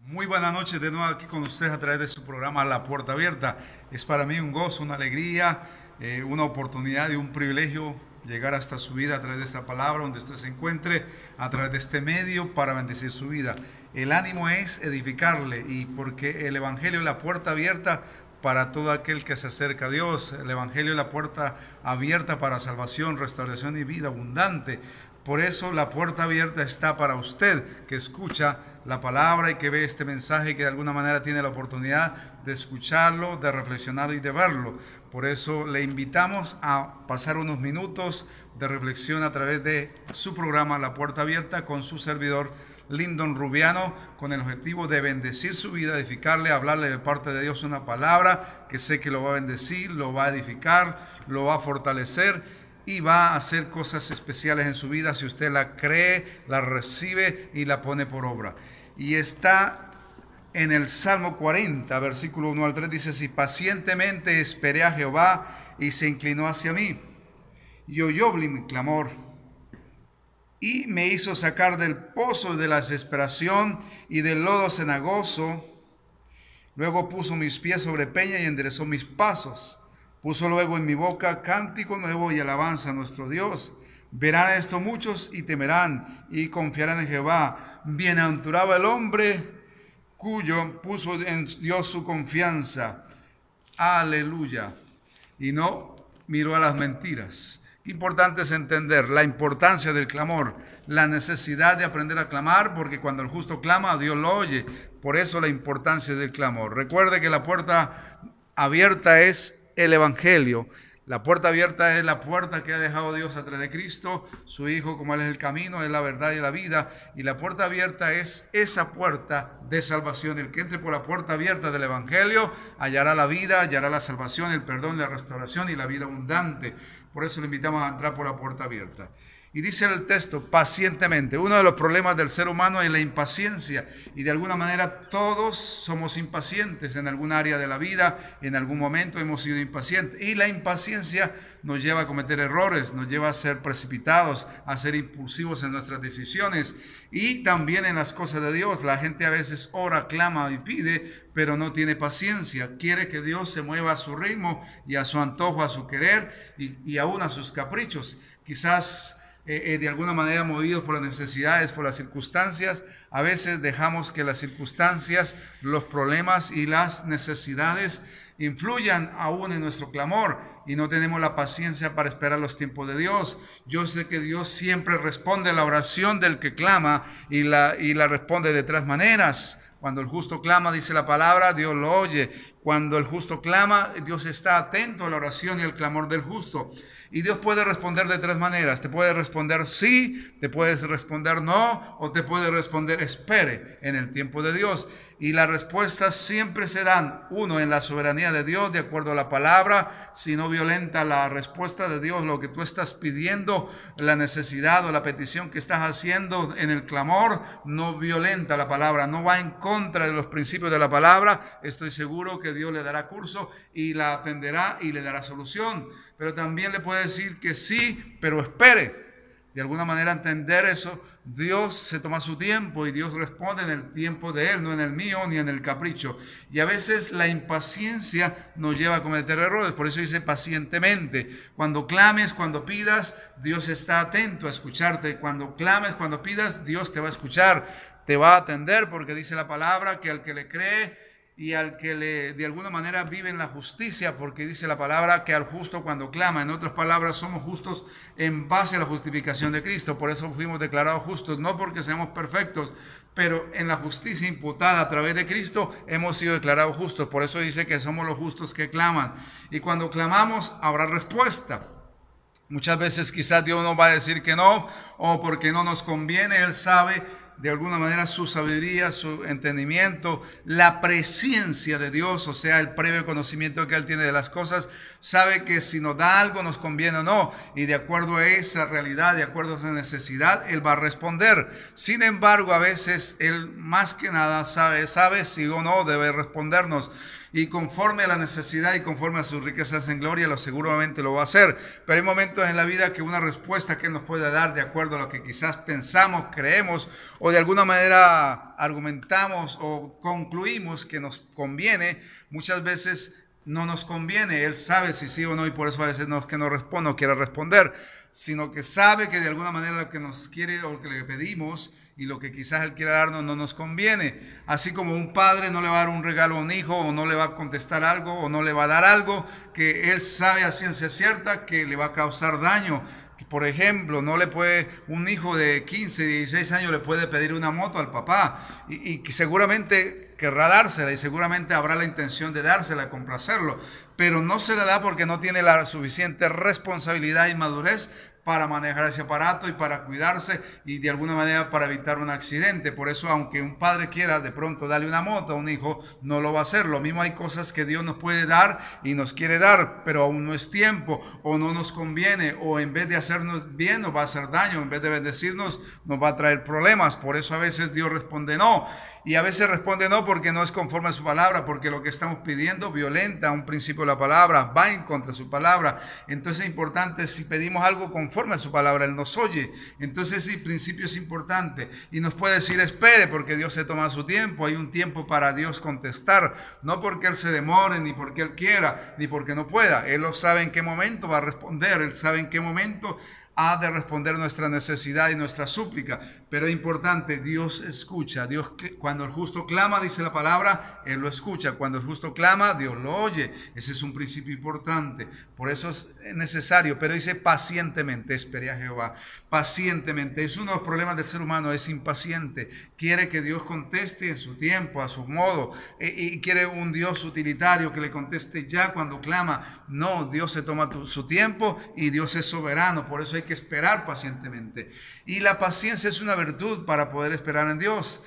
Muy buenas noches de nuevo aquí con ustedes a través de su programa La Puerta Abierta. Es para mí un gozo, una alegría, una oportunidad y un privilegio llegar hasta su vida a través de esta palabra, donde usted se encuentre, a través de este medio para bendecir su vida. El ánimo es edificarle, y porque el Evangelio es la puerta abierta para todo aquel que se acerca a Dios. El Evangelio es la puerta abierta para salvación, restauración y vida abundante. Por eso la puerta abierta está para usted que escucha la palabra y que ve este mensaje, que de alguna manera tiene la oportunidad de escucharlo, de reflexionarlo y de verlo. Por eso le invitamos a pasar unos minutos de reflexión a través de su programa La Puerta Abierta con su servidor Lyndon Rubiano, con el objetivo de bendecir su vida, edificarle, hablarle de parte de Dios una palabra que sé que lo va a bendecir, lo va a edificar, lo va a fortalecer y va a hacer cosas especiales en su vida si usted la cree, la recibe y la pone por obra. Y está en el Salmo 40, versículo 1 al 3, dice así: pacientemente esperé a Jehová y se inclinó hacia mí y oyó mi clamor y me hizo sacar del pozo de la desesperación y del lodo cenagoso. Luego puso mis pies sobre peña y enderezó mis pasos. Puso luego en mi boca cántico nuevo y alabanza a nuestro Dios. Verán esto muchos y temerán y confiarán en Jehová. Bienaventurado el hombre cuyo puso en Dios su confianza. Aleluya. Y no miró a las mentiras. Importante es entender la importancia del clamor, la necesidad de aprender a clamar, porque cuando el justo clama, Dios lo oye. Por eso la importancia del clamor. Recuerde que la puerta abierta es el Evangelio. La puerta abierta es la puerta que ha dejado Dios a través de Cristo, su Hijo, como Él es el camino, es la verdad y la vida. Y la puerta abierta es esa puerta de salvación. El que entre por la puerta abierta del Evangelio hallará la vida, hallará la salvación, el perdón, la restauración y la vida abundante. Por eso le invitamos a entrar por la puerta abierta. Y dice el texto, pacientemente. Uno de los problemas del ser humano es la impaciencia. Y de alguna manera todos somos impacientes en algún área de la vida. En algún momento hemos sido impacientes. Y la impaciencia nos lleva a cometer errores, nos lleva a ser precipitados, a ser impulsivos en nuestras decisiones. Y también en las cosas de Dios. La gente a veces ora, clama y pide, pero no tiene paciencia. Quiere que Dios se mueva a su ritmo y a su antojo, a su querer y aún a sus caprichos. Quizás de alguna manera movidos por las necesidades, por las circunstancias, a veces dejamos que las circunstancias, los problemas y las necesidades influyan aún en nuestro clamor y no tenemos la paciencia para esperar los tiempos de Dios. Yo sé que Dios siempre responde a la oración del que clama y la responde de tres maneras. Cuando el justo clama, dice la palabra, Dios lo oye. Cuando el justo clama, Dios está atento a la oración y al clamor del justo. Y Dios puede responder de tres maneras. Te puede responder sí, te puedes responder no, o te puede responder espere en el tiempo de Dios. Y las respuestas siempre se dan, uno, en la soberanía de Dios, de acuerdo a la palabra. Si no violenta la respuesta de Dios, lo que tú estás pidiendo, la necesidad o la petición que estás haciendo en el clamor, no violenta la palabra, no va en contra de los principios de la palabra. Estoy seguro que Dios le dará curso y la atenderá y le dará solución. Pero también le puede decir que sí, pero espere. De alguna manera entender eso, Dios se toma su tiempo y Dios responde en el tiempo de Él, no en el mío ni en el capricho. Y a veces la impaciencia nos lleva a cometer errores, por eso dice pacientemente. Cuando clames, cuando pidas, Dios está atento a escucharte. Cuando clames, cuando pidas, Dios te va a escuchar, te va a atender, porque dice la palabra que al que le cree y al que de alguna manera vive en la justicia, porque dice la palabra que al justo cuando clama, en otras palabras, somos justos en base a la justificación de Cristo. Por eso fuimos declarados justos, no porque seamos perfectos, pero en la justicia imputada a través de Cristo hemos sido declarados justos. Por eso dice que somos los justos que claman. Y cuando clamamos habrá respuesta. Muchas veces quizás Dios nos va a decir que no, o porque no nos conviene. Él sabe de alguna manera su sabiduría, su entendimiento, la presencia de Dios, o sea, el previo conocimiento que Él tiene de las cosas, sabe que si nos da algo nos conviene o no, y de acuerdo a esa realidad, de acuerdo a esa necesidad, Él va a responder. Sin embargo, a veces Él más que nada sabe si o no debe respondernos. Y conforme a la necesidad y conforme a sus riquezas en gloria, lo seguramente lo va a hacer. Pero hay momentos en la vida que una respuesta que Él nos puede dar de acuerdo a lo que quizás pensamos, creemos o de alguna manera argumentamos o concluimos que nos conviene, muchas veces no nos conviene. Él sabe si sí o no y por eso a veces no es que no responde o quiera responder, sino que sabe que de alguna manera lo que nos quiere o lo que le pedimos y lo que quizás Él quiera darnos no nos conviene. Así como un padre no le va a dar un regalo a un hijo o no le va a contestar algo o no le va a dar algo que Él sabe a ciencia cierta que le va a causar daño. Por ejemplo, no le puede, un hijo de 15, 16 años le puede pedir una moto al papá y que seguramente querrá dársela y seguramente habrá la intención de dársela, complacerlo, pero no se la da porque no tiene la suficiente responsabilidad y madurez para manejar ese aparato y para cuidarse y de alguna manera para evitar un accidente. Por eso, aunque un padre quiera de pronto darle una moto a un hijo, no lo va a hacer. Lo mismo hay cosas que Dios nos puede dar y nos quiere dar, pero aún no es tiempo o no nos conviene o en vez de hacernos bien nos va a hacer daño, en vez de bendecirnos nos va a traer problemas. Por eso a veces Dios responde no. Y a veces responde no porque no es conforme a su palabra, porque lo que estamos pidiendo violenta un principio de la palabra, va en contra de su palabra. Entonces es importante, si pedimos algo conforme a su palabra, Él nos oye. Entonces sí, principio es importante. Y nos puede decir espere porque Dios se toma su tiempo. Hay un tiempo para Dios contestar. No porque Él se demore, ni porque Él quiera, ni porque no pueda. Él lo sabe en qué momento va a responder. Él sabe en qué momento ha de responder nuestra necesidad y nuestra súplica. Pero es importante, Dios escucha. Dios, cuando el justo clama, dice la palabra, Él lo escucha. Cuando el justo clama, Dios lo oye. Ese es un principio importante. Por eso es necesario. Pero dice pacientemente, espere a Jehová. Pacientemente. Es uno de los problemas del ser humano, es impaciente. Quiere que Dios conteste en su tiempo, a su modo. Y quiere un Dios utilitario que le conteste ya cuando clama. No, Dios se toma su tiempo y Dios es soberano. Por eso hay que esperar pacientemente. Y la paciencia es una virtud para poder esperar en Dios.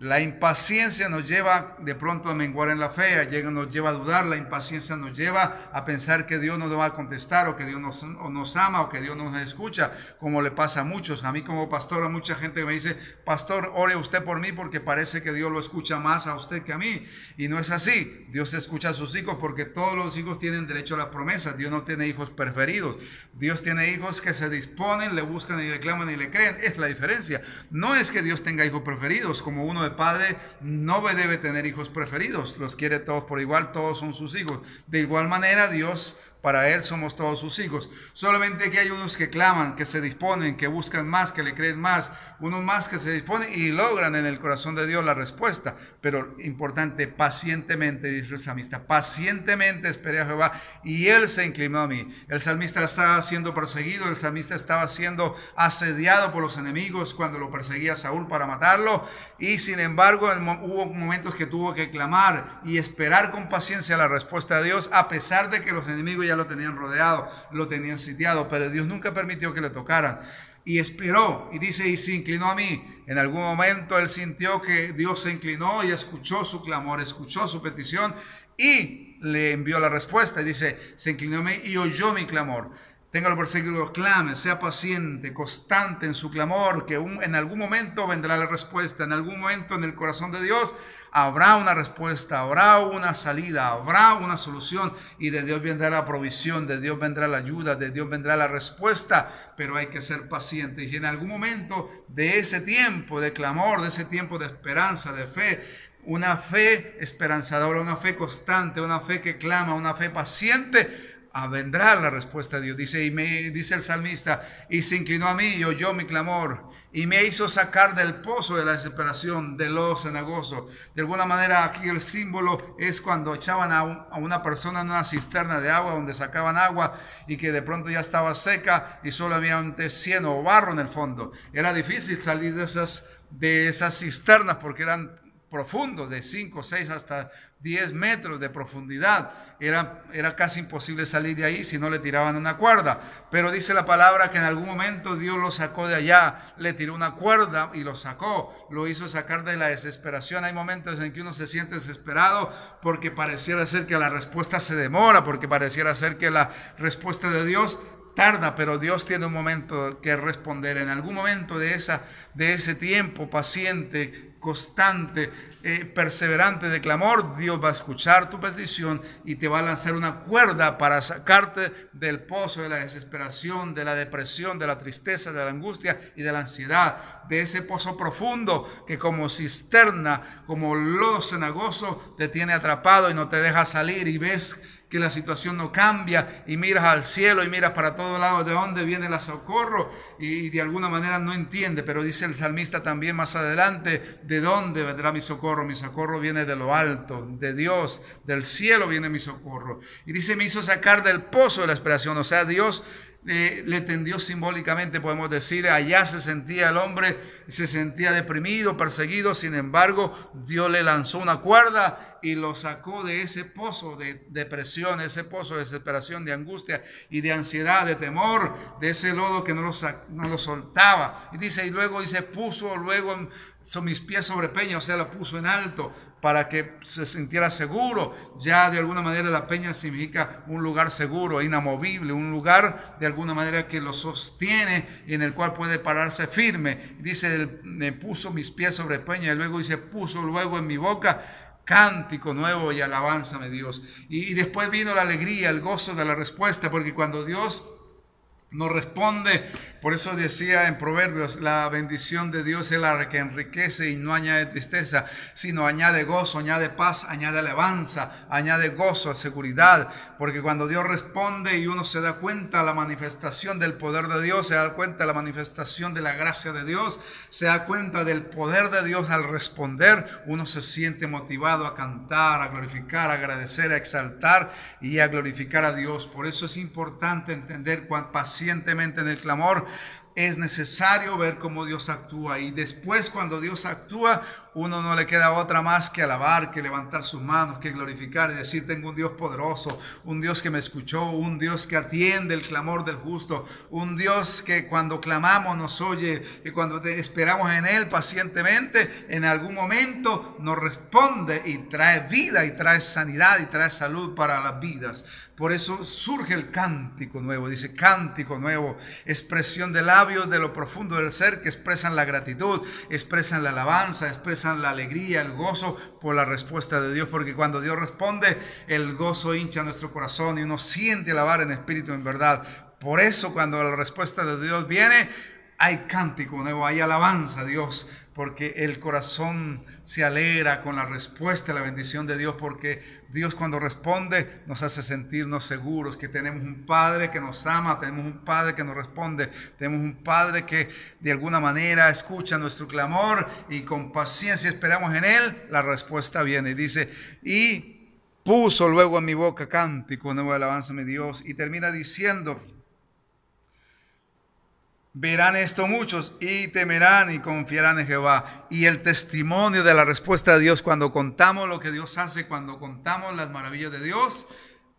La impaciencia nos lleva de pronto a menguar en la fe, nos lleva a dudar, la impaciencia nos lleva a pensar que Dios no nos va a contestar o que Dios nos ama o que Dios nos escucha, como le pasa a muchos. A mí como pastor, a mucha gente que me dice, pastor, ore usted por mí porque parece que Dios lo escucha más a usted que a mí. Y no es así. Dios escucha a sus hijos porque todos los hijos tienen derecho a las promesas. Dios no tiene hijos preferidos. Dios tiene hijos que se disponen, le buscan y reclaman y le creen. Es la diferencia. No es que Dios tenga hijos preferidos, como uno de padre no debe tener hijos preferidos, los quiere todos por igual, todos son sus hijos. De igual manera Dios, para Él somos todos sus hijos. Solamente que hay unos que claman, que se disponen, que buscan más, que le creen más, unos más que se disponen y logran en el corazón de Dios la respuesta. Pero importante, pacientemente, dice el salmista, pacientemente esperé a Jehová y Él se inclinó a mí. El salmista estaba siendo perseguido, el salmista estaba siendo asediado por los enemigos cuando lo perseguía Saúl para matarlo, y sin embargo hubo momentos que tuvo que clamar y esperar con paciencia la respuesta de Dios, a pesar de que los enemigos ya lo tenían rodeado, lo tenían sitiado, pero Dios nunca permitió que le tocaran. Y esperó, y dice, y se inclinó a mí. En algún momento él sintió que Dios se inclinó y escuchó su clamor, escuchó su petición y le envió la respuesta. Y dice, se inclinó a mí y oyó mi clamor. Téngalo por seguro, clame, sea paciente, constante en su clamor, que en algún momento vendrá la respuesta. En algún momento en el corazón de Dios habrá una respuesta, habrá una salida, habrá una solución, y de Dios vendrá la provisión, de Dios vendrá la ayuda, de Dios vendrá la respuesta, pero hay que ser paciente. Y en algún momento de ese tiempo de clamor, de ese tiempo de esperanza, de fe, una fe esperanzadora, una fe constante, una fe que clama, una fe paciente, vendrá la respuesta de Dios. Dice el salmista, y se inclinó a mí y oyó mi clamor y me hizo sacar del pozo de la desesperación, del lodo cenagoso. De alguna manera aquí el símbolo es cuando echaban a una persona en una cisterna de agua donde sacaban agua y que de pronto ya estaba seca y solo había un cieno o barro en el fondo. Era difícil salir de esas cisternas porque eran profundos, de 5, 6 hasta 10 metros de profundidad. Era casi imposible salir de ahí si no le tiraban una cuerda. Pero dice la palabra que en algún momento Dios lo sacó de allá, le tiró una cuerda y lo sacó, lo hizo sacar de la desesperación. Hay momentos en que uno se siente desesperado porque pareciera ser que la respuesta se demora, porque pareciera ser que la respuesta de Dios tarda, pero Dios tiene un momento que responder. En algún momento de ese tiempo paciente, constante, perseverante de clamor, Dios va a escuchar tu petición y te va a lanzar una cuerda para sacarte del pozo de la desesperación, de la depresión, de la tristeza, de la angustia y de la ansiedad, de ese pozo profundo que como cisterna, como lodo cenagoso, te tiene atrapado y no te deja salir, y ves que la situación no cambia y miras al cielo y miras para todos lados de dónde viene el socorro y de alguna manera no entiende, pero dice el salmista también más adelante, ¿de dónde vendrá mi socorro? Mi socorro viene de lo alto, de Dios, del cielo viene mi socorro. Y dice, me hizo sacar del pozo de la desesperación, o sea, Dios le tendió simbólicamente, podemos decir, allá se sentía el hombre, se sentía deprimido, perseguido, sin embargo, Dios le lanzó una cuerda y lo sacó de ese pozo de depresión, ese pozo de desesperación, de angustia y de ansiedad, de temor, de ese lodo que no lo soltaba. Y dice, y luego dice, puso luego mis pies sobre peña, o sea, lo puso en alto para que se sintiera seguro. Ya de alguna manera la peña significa un lugar seguro, inamovible, un lugar de alguna manera que lo sostiene y en el cual puede pararse firme. Dice, me puso mis pies sobre peña, y luego dice, puso luego en mi boca cántico nuevo y alabánzame Dios. Y después vino la alegría, el gozo de la respuesta, porque cuando Dios nos responde, por eso decía en Proverbios, la bendición de Dios es la que enriquece y no añade tristeza, sino añade gozo, añade paz, añade alabanza, añade gozo, seguridad, porque cuando Dios responde y uno se da cuenta la manifestación del poder de Dios, se da cuenta la manifestación de la gracia de Dios, se da cuenta del poder de Dios al responder, uno se siente motivado a cantar, a glorificar, a agradecer, a exaltar y a glorificar a Dios. Por eso es importante entender cuán pacientemente en el clamor es necesario ver cómo Dios actúa, y después cuando Dios actúa uno no le queda otra más que alabar, que levantar sus manos, que glorificar y decir, tengo un Dios poderoso, un Dios que me escuchó, un Dios que atiende el clamor del justo, un Dios que cuando clamamos nos oye, que cuando esperamos en Él pacientemente, en algún momento nos responde y trae vida y trae sanidad y trae salud para las vidas. Por eso surge el cántico nuevo, dice cántico nuevo, expresión de labios de lo profundo del ser que expresan la gratitud, expresan la alabanza, expresan la alegría, el gozo por la respuesta de Dios, porque cuando Dios responde, el gozo hincha nuestro corazón y uno siente alabar en espíritu, en verdad. Por eso cuando la respuesta de Dios viene, hay cántico nuevo, hay alabanza a Dios, porque el corazón se alegra con la respuesta a la bendición de Dios, porque Dios cuando responde nos hace sentirnos seguros que tenemos un Padre que nos ama, tenemos un Padre que nos responde, tenemos un Padre que de alguna manera escucha nuestro clamor y con paciencia esperamos en Él, la respuesta viene. Y dice, y puso luego en mi boca cántico nuevo, alabánzame Dios, y termina diciendo, verán esto muchos y temerán y confiarán en Jehová. Y el testimonio de la respuesta de Dios, cuando contamos lo que Dios hace, cuando contamos las maravillas de Dios,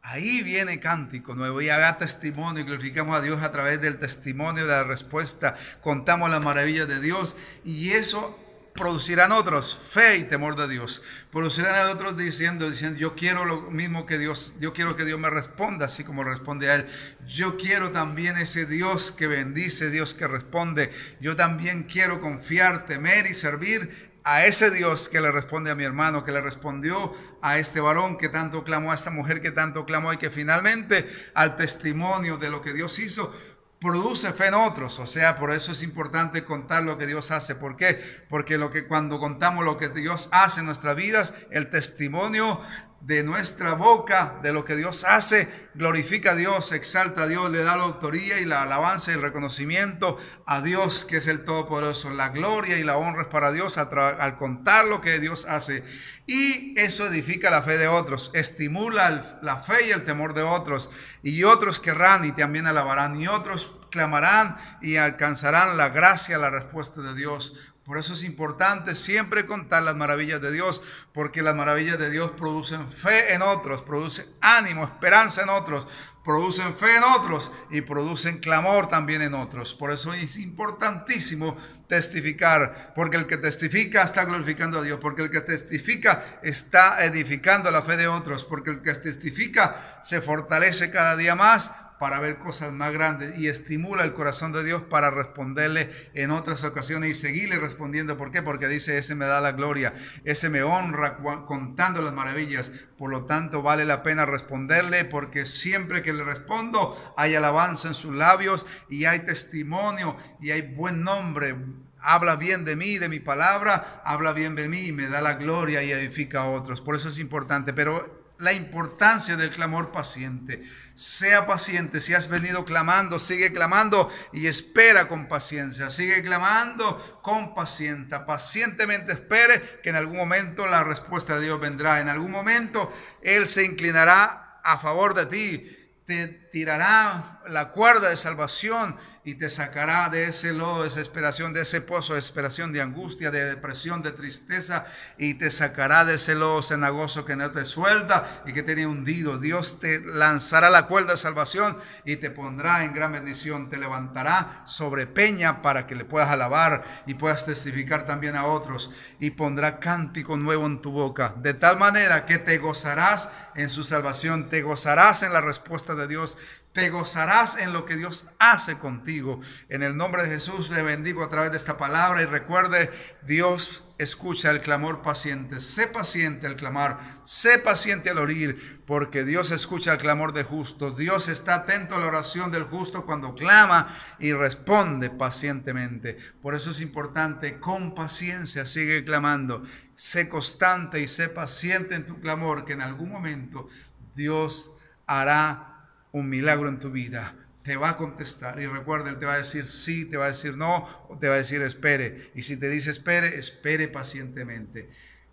ahí viene cántico nuevo y haga testimonio y glorificamos a Dios a través del testimonio de la respuesta. Contamos las maravillas de Dios y eso producirán otros fe y temor de Dios. Producirán otros diciendo, yo quiero lo mismo que Dios, yo quiero que Dios me responda así como responde a Él. Yo quiero también ese Dios que bendice, Dios que responde. Yo también quiero confiar, temer y servir a ese Dios que le responde a mi hermano, que le respondió a este varón que tanto clamó, a esta mujer que tanto clamó, y que finalmente al testimonio de lo que Dios hizo, produce fe en otros. O sea, por eso es importante contar lo que Dios hace. ¿Por qué? Porque cuando contamos lo que Dios hace en nuestras vidas, el testimonio de nuestra boca, de lo que Dios hace, glorifica a Dios, exalta a Dios, le da la autoría y la alabanza y el reconocimiento a Dios, que es el Todopoderoso. La gloria y la honra es para Dios al contar lo que Dios hace. Y eso edifica la fe de otros, estimula la fe y el temor de otros. Y otros querrán y también alabarán, y otros clamarán y alcanzarán la gracia, la respuesta de Dios. Por eso es importante siempre contar las maravillas de Dios, porque las maravillas de Dios producen fe en otros, producen ánimo, esperanza en otros, producen fe en otros y producen clamor también en otros. Por eso es importantísimo testificar, porque el que testifica está glorificando a Dios, porque el que testifica está edificando la fe de otros, porque el que testifica se fortalece cada día más para ver cosas más grandes y estimula el corazón de Dios para responderle en otras ocasiones y seguirle respondiendo. ¿Por qué? Porque dice, ese me da la gloria, ese me honra contando las maravillas. Por lo tanto, vale la pena responderle, porque siempre que le respondo hay alabanza en sus labios y hay testimonio y hay buen nombre. Habla bien de mí, de mi palabra, habla bien de mí y me da la gloria y edifica a otros. Por eso es importante, pero la importancia del clamor paciente. Sea paciente. Si has venido clamando, sigue clamando y espera con paciencia. Sigue clamando con paciencia. Pacientemente espere que en algún momento la respuesta de Dios vendrá. En algún momento Él se inclinará a favor de ti. Te tirará la cuerda de salvación y te sacará de ese lodo de desesperación, de ese pozo de desesperación, de angustia, de depresión, de tristeza, y te sacará de ese lodo cenagoso que no te suelta y que te tiene hundido. Dios te lanzará la cuerda de salvación y te pondrá en gran bendición, te levantará sobre peña para que le puedas alabar y puedas testificar también a otros, y pondrá cántico nuevo en tu boca, de tal manera que te gozarás en su salvación, te gozarás en la respuesta de Dios, te gozarás en lo que Dios hace contigo. En el nombre de Jesús le bendigo a través de esta palabra, y recuerde, Dios escucha el clamor paciente. Sé paciente al clamar, sé paciente al oír, porque Dios escucha el clamor de justo. Dios está atento a la oración del justo cuando clama y responde pacientemente. Por eso es importante, con paciencia sigue clamando. Sé constante y sé paciente en tu clamor, que en algún momento Dios hará un milagro en tu vida. Te va a contestar, y recuerda, Él te va a decir sí, te va a decir no, o te va a decir espere. Y si te dice espere, espere pacientemente.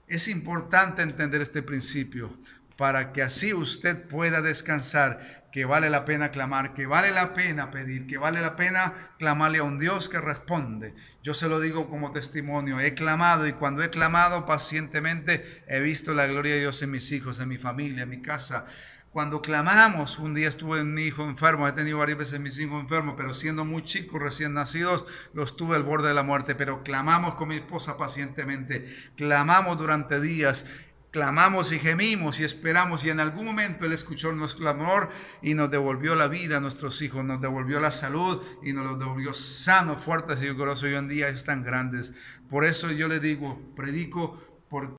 Es importante entender este principio para que así usted pueda descansar, que vale la pena clamar, que vale la pena pedir, que vale la pena clamarle a un Dios que responde. Yo se lo digo como testimonio, he clamado, y cuando he clamado pacientemente he visto la gloria de Dios en mis hijos, en mi familia, en mi casa. Cuando clamamos, un día estuve en mi hijo enfermo, he tenido varias veces mis hijos enfermos, pero siendo muy chicos, recién nacidos, los tuve al borde de la muerte, pero clamamos con mi esposa pacientemente, clamamos durante días, clamamos y gemimos y esperamos, y en algún momento Él escuchó nuestro clamor y nos devolvió la vida a nuestros hijos, nos devolvió la salud y nos los devolvió sanos, fuertes y vigorosos, y hoy en día están grandes. Por eso yo le digo, predico por